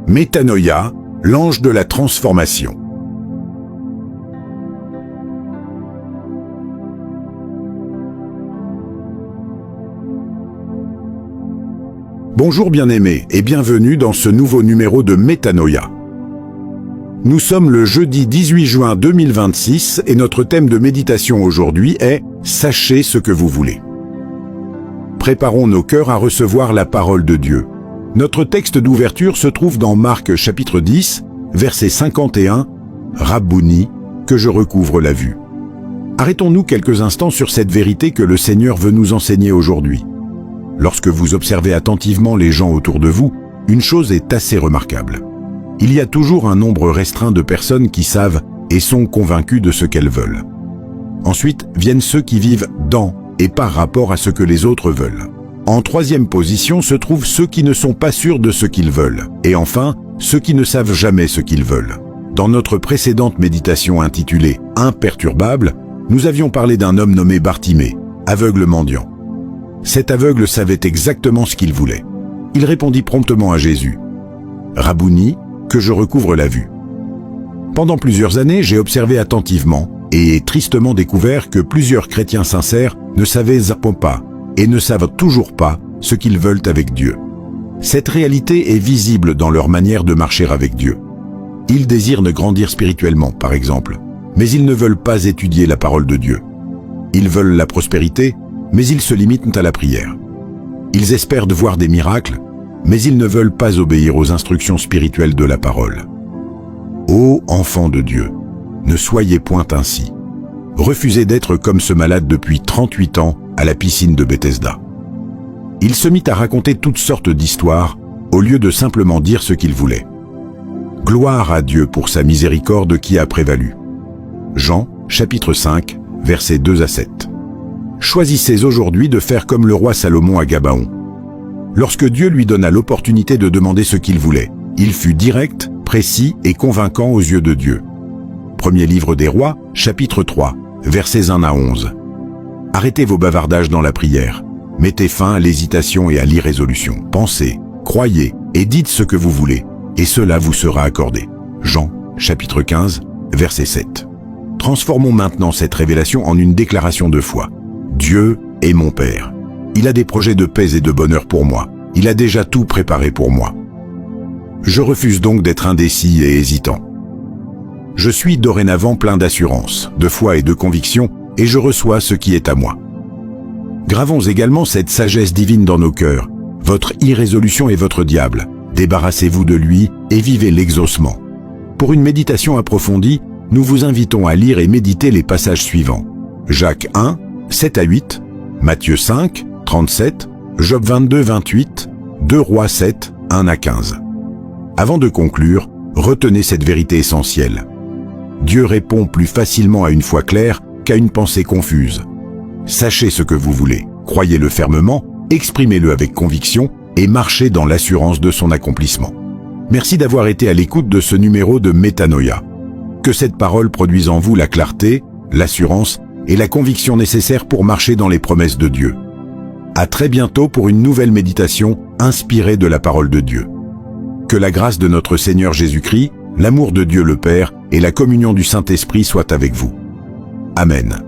Métanoïa, l'ange de la transformation. Bonjour bien-aimés et bienvenue dans ce nouveau numéro de Métanoïa. Nous sommes le jeudi 18 juin 2026 et notre thème de méditation aujourd'hui est « Sachez ce que vous voulez ». Préparons nos cœurs à recevoir la parole de Dieu. Notre texte d'ouverture se trouve dans Marc chapitre 10, verset 51, « Rabbouni, que je recouvre la vue ». Arrêtons-nous quelques instants sur cette vérité que le Seigneur veut nous enseigner aujourd'hui. Lorsque vous observez attentivement les gens autour de vous, une chose est assez remarquable. Il y a toujours un nombre restreint de personnes qui savent et sont convaincues de ce qu'elles veulent. Ensuite viennent ceux qui vivent dans et par rapport à ce que les autres veulent. En troisième position se trouvent ceux qui ne sont pas sûrs de ce qu'ils veulent. Et enfin, ceux qui ne savent jamais ce qu'ils veulent. Dans notre précédente méditation intitulée « Imperturbable », nous avions parlé d'un homme nommé Bartimée, aveugle mendiant. Cet aveugle savait exactement ce qu'il voulait. Il répondit promptement à Jésus « Rabbouni, que je recouvre la vue ». Pendant plusieurs années, j'ai observé attentivement et tristement découvert que plusieurs chrétiens sincères ne savaient pas et ne savent toujours pas ce qu'ils veulent avec Dieu. Cette réalité est visible dans leur manière de marcher avec Dieu. Ils désirent grandir spirituellement, par exemple, mais ils ne veulent pas étudier la parole de Dieu. Ils veulent la prospérité, mais ils se limitent à la prière. Ils espèrent de voir des miracles, mais ils ne veulent pas obéir aux instructions spirituelles de la parole. Ô enfants de Dieu, ne soyez point ainsi. Refusez d'être comme ce malade depuis 38 ans à la piscine de Bethesda. Il se mit à raconter toutes sortes d'histoires au lieu de simplement dire ce qu'il voulait. Gloire à Dieu pour sa miséricorde qui a prévalu. Jean, chapitre 5, versets 2 à 7. Choisissez aujourd'hui de faire comme le roi Salomon à Gabaon. Lorsque Dieu lui donna l'opportunité de demander ce qu'il voulait, il fut direct, précis et convaincant aux yeux de Dieu. Premier livre des rois, chapitre 3, versets 1 à 11. Arrêtez vos bavardages dans la prière. Mettez fin à l'hésitation et à l'irrésolution. Pensez, croyez et dites ce que vous voulez, et cela vous sera accordé. Jean, chapitre 15, verset 7. Transformons maintenant cette révélation en une déclaration de foi. Dieu est mon Père. Il a des projets de paix et de bonheur pour moi. Il a déjà tout préparé pour moi. Je refuse donc d'être indécis et hésitant. Je suis dorénavant plein d'assurance, de foi et de conviction, et je reçois ce qui est à moi. Gravons également cette sagesse divine dans nos cœurs. Votre irrésolution est votre diable. Débarrassez-vous de lui et vivez l'exaucement. Pour une méditation approfondie, nous vous invitons à lire et méditer les passages suivants. Jacques 1, 7 à 8, Matthieu 5, 37, Job 22, 28, 2 Rois 7, 1 à 15. Avant de conclure, retenez cette vérité essentielle. Dieu répond plus facilement à une foi claire qu'à une pensée confuse. Sachez ce que vous voulez, croyez-le fermement, exprimez-le avec conviction et marchez dans l'assurance de son accomplissement. Merci d'avoir été à l'écoute de ce numéro de Métanoïa. Que cette parole produise en vous la clarté, l'assurance et la conviction nécessaires pour marcher dans les promesses de Dieu. À très bientôt pour une nouvelle méditation inspirée de la parole de Dieu. Que la grâce de notre Seigneur Jésus-Christ, l'amour de Dieu le Père et la communion du Saint-Esprit soient avec vous. Amen.